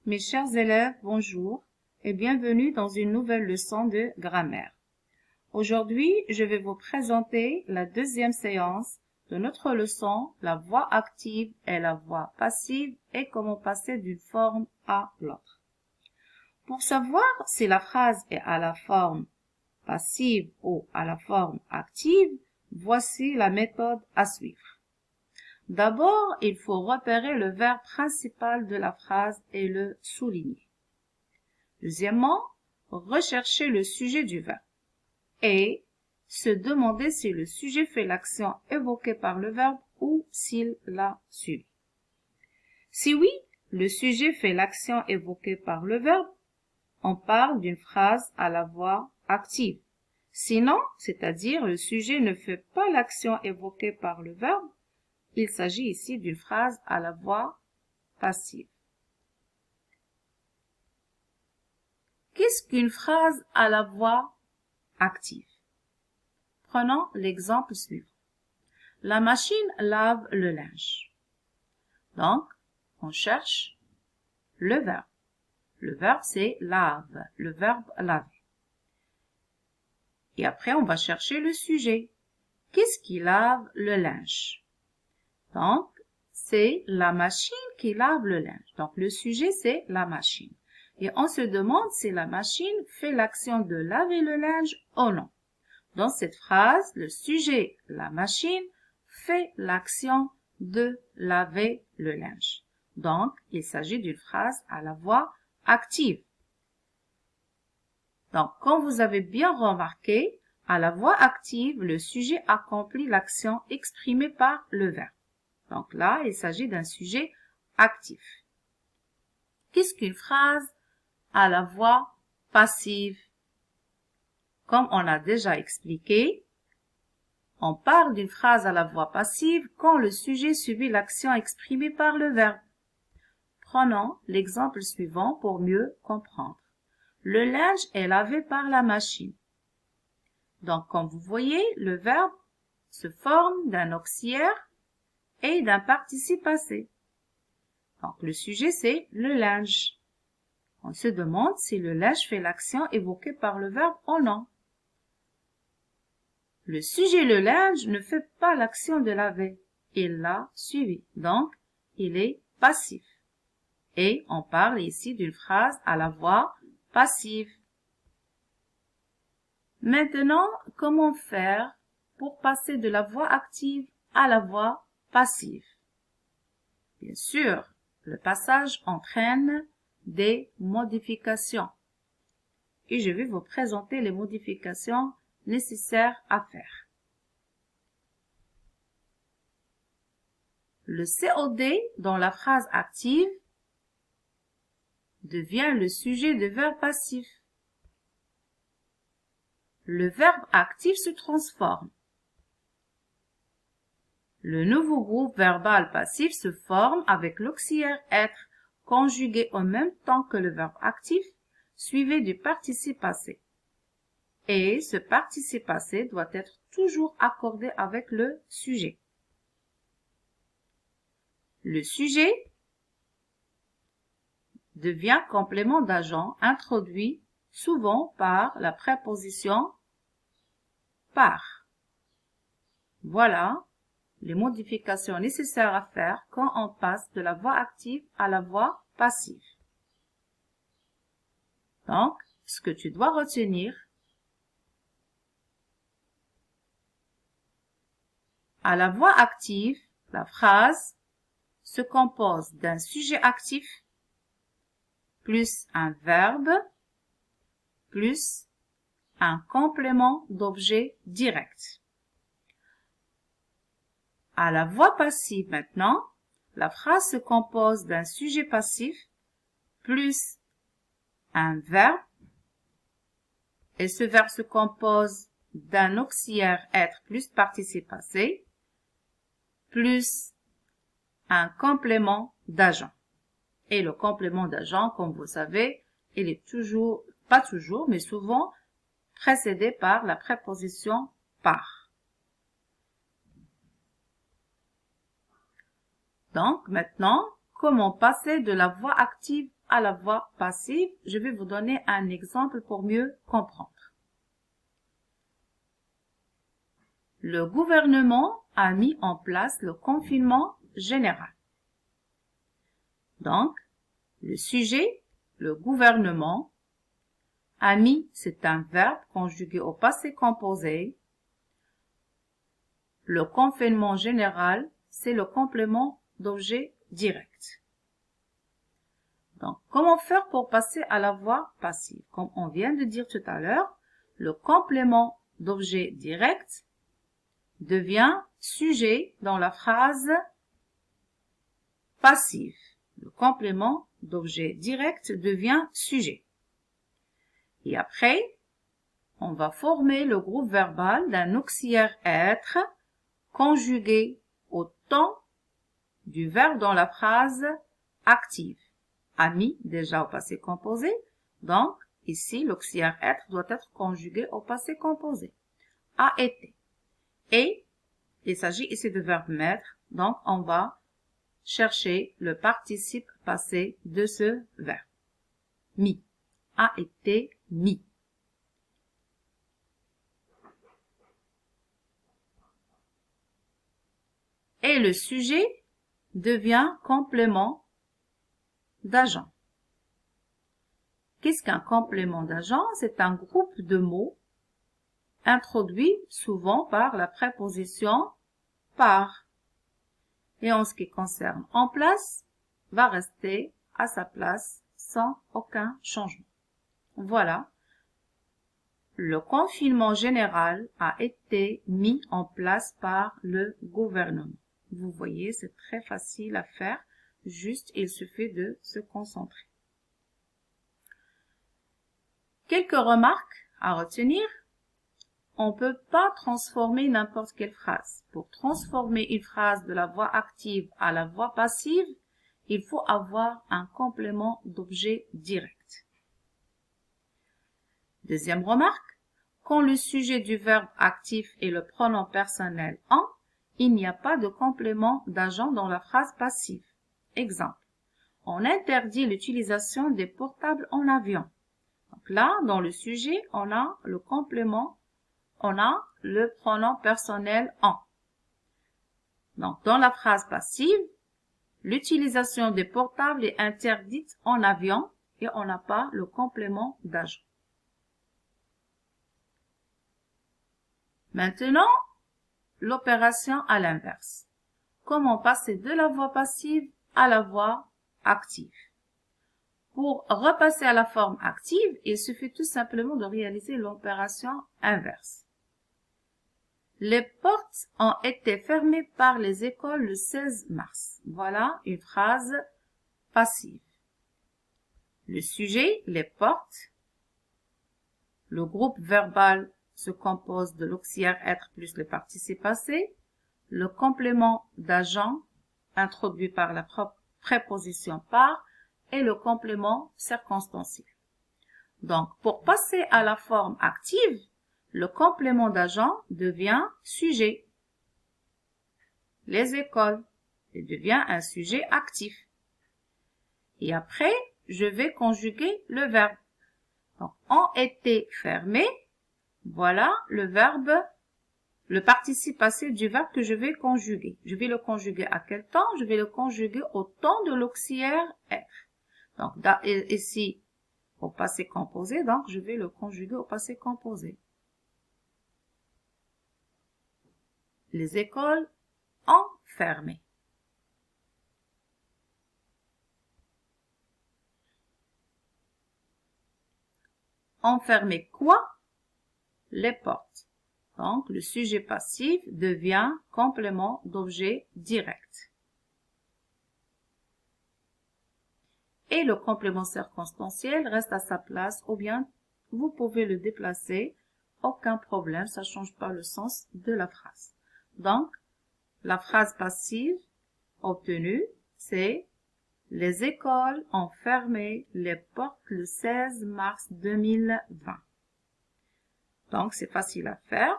Mes chers élèves, bonjour et bienvenue dans une nouvelle leçon de grammaire. Aujourd'hui, je vais vous présenter la deuxième séance de notre leçon, la voix active et la voix passive et comment passer d'une forme à l'autre. Pour savoir si la phrase est à la forme passive ou à la forme active, voici la méthode à suivre. D'abord, il faut repérer le verbe principal de la phrase et le souligner. Deuxièmement, rechercher le sujet du verbe et se demander si le sujet fait l'action évoquée par le verbe ou s'il l'a suivi. Si oui, le sujet fait l'action évoquée par le verbe, on parle d'une phrase à la voix active. Sinon, c'est-à-dire le sujet ne fait pas l'action évoquée par le verbe, il s'agit ici d'une phrase à la voix passive. Qu'est-ce qu'une phrase à la voix active? Prenons l'exemple suivant. La machine lave le linge. Donc, on cherche le verbe. Le verbe, c'est lave, le verbe laver. Et après, on va chercher le sujet. Qu'est-ce qui lave le linge? Donc, c'est la machine qui lave le linge. Donc, le sujet, c'est la machine. Et on se demande si la machine fait l'action de laver le linge ou non. Dans cette phrase, le sujet, la machine, fait l'action de laver le linge. Donc, il s'agit d'une phrase à la voix active. Donc, comme vous avez bien remarqué, à la voix active, le sujet accomplit l'action exprimée par le verbe. Donc là, il s'agit d'un sujet actif. Qu'est-ce qu'une phrase à la voix passive? Comme on a déjà expliqué, on parle d'une phrase à la voix passive quand le sujet subit l'action exprimée par le verbe. Prenons l'exemple suivant pour mieux comprendre. Le linge est lavé par la machine. Donc, comme vous voyez, le verbe se forme d'un auxiliaire et d'un participe passé. Donc, le sujet, c'est le linge. On se demande si le linge fait l'action évoquée par le verbe ou non. Le sujet, le linge, ne fait pas l'action de laver. Il l'a suivi. Donc, il est passif. Et on parle ici d'une phrase à la voix passive. Maintenant, comment faire pour passer de la voix active à la voix passive? Bien sûr, le passage entraîne des modifications. Et je vais vous présenter les modifications nécessaires à faire. Le COD dans la phrase active devient le sujet de verbe passif. Le verbe actif se transforme. Le nouveau groupe verbal passif se forme avec l'auxiliaire être conjugué en même temps que le verbe actif, suivi du participe passé. Et ce participe passé doit être toujours accordé avec le sujet. Le sujet devient complément d'agent introduit souvent par la préposition par. Voilà les modifications nécessaires à faire quand on passe de la voix active à la voix passive. Donc, ce que tu dois retenir, à la voix active, la phrase se compose d'un sujet actif plus un verbe plus un complément d'objet direct. À la voix passive maintenant, la phrase se compose d'un sujet passif plus un verbe et ce verbe se compose d'un auxiliaire être plus participe passé plus un complément d'agent. Et le complément d'agent, comme vous savez, il est toujours, pas toujours, mais souvent précédé par la préposition par. Donc, maintenant, comment passer de la voix active à la voix passive. Je vais vous donner un exemple pour mieux comprendre. Le gouvernement a mis en place le confinement général. Donc, le sujet, le gouvernement, a mis, c'est un verbe conjugué au passé composé. Le confinement général, c'est le complément d'objet direct. Donc, comment faire pour passer à la voix passive? Comme on vient de dire tout à l'heure, le complément d'objet direct devient sujet dans la phrase passive. Le complément d'objet direct devient sujet. Et après, on va former le groupe verbal d'un auxiliaire être conjugué au temps du verbe dans la phrase active. A mis déjà au passé composé, donc ici l'auxiliaire être doit être conjugué au passé composé. A été. Et il s'agit ici de verbe mettre, donc on va chercher le participe passé de ce verbe. Mis. A été mis. Et le sujet devient complément d'agent. Qu'est-ce qu'un complément d'agent? C'est un groupe de mots introduits souvent par la préposition par. Et en ce qui concerne en place, va rester à sa place sans aucun changement. Voilà. Le confinement général a été mis en place par le gouvernement. Vous voyez, c'est très facile à faire. Juste, il suffit de se concentrer. Quelques remarques à retenir. On ne peut pas transformer n'importe quelle phrase. Pour transformer une phrase de la voix active à la voix passive, il faut avoir un complément d'objet direct. Deuxième remarque, quand le sujet du verbe actif est le pronom personnel en, il n'y a pas de complément d'agent dans la phrase passive. Exemple, on interdit l'utilisation des portables en avion. Donc là, dans le sujet, on a le complément, on a le pronom personnel en. Donc, dans la phrase passive, l'utilisation des portables est interdite en avion et on n'a pas le complément d'agent. Maintenant, l'opération à l'inverse. Comment passer de la voix passive à la voix active? Pour repasser à la forme active, il suffit tout simplement de réaliser l'opération inverse. Les portes ont été fermées par les écoles le 16 mars. Voilà une phrase passive. Le sujet, les portes. Le groupe verbal se compose de l'auxiliaire être plus le participe passé. Le complément d'agent introduit par la préposition par et le complément circonstanciel. Donc, pour passer à la forme active, le complément d'agent devient sujet. Les écoles, il devient un sujet actif. Et après, je vais conjuguer le verbe. Donc, ont été fermés. Voilà le verbe, le participe passé du verbe que je vais conjuguer. Je vais le conjuguer à quel temps? Je vais le conjuguer au temps de l'auxiliaire être. Donc, ici, au passé composé, donc je vais le conjuguer au passé composé. Les écoles ont fermé. Ont fermé quoi? Les portes. Donc, le sujet passif devient complément d'objet direct. Et le complément circonstanciel reste à sa place ou bien vous pouvez le déplacer. Aucun problème, ça ne change pas le sens de la phrase. Donc, la phrase passive obtenue, c'est « Les écoles ont fermé les portes le 16 mars 2020 ». Donc, c'est facile à faire.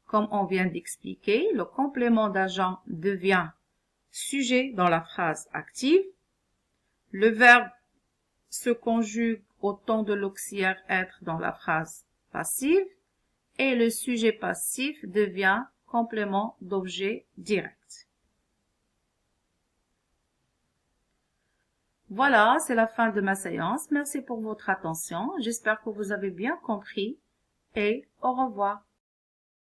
Comme on vient d'expliquer, le complément d'agent devient sujet dans la phrase active. Le verbe se conjugue au temps de l'auxiliaire être dans la phrase passive et le sujet passif devient complément d'objet direct. Voilà, c'est la fin de ma séance. Merci pour votre attention. J'espère que vous avez bien compris et au revoir.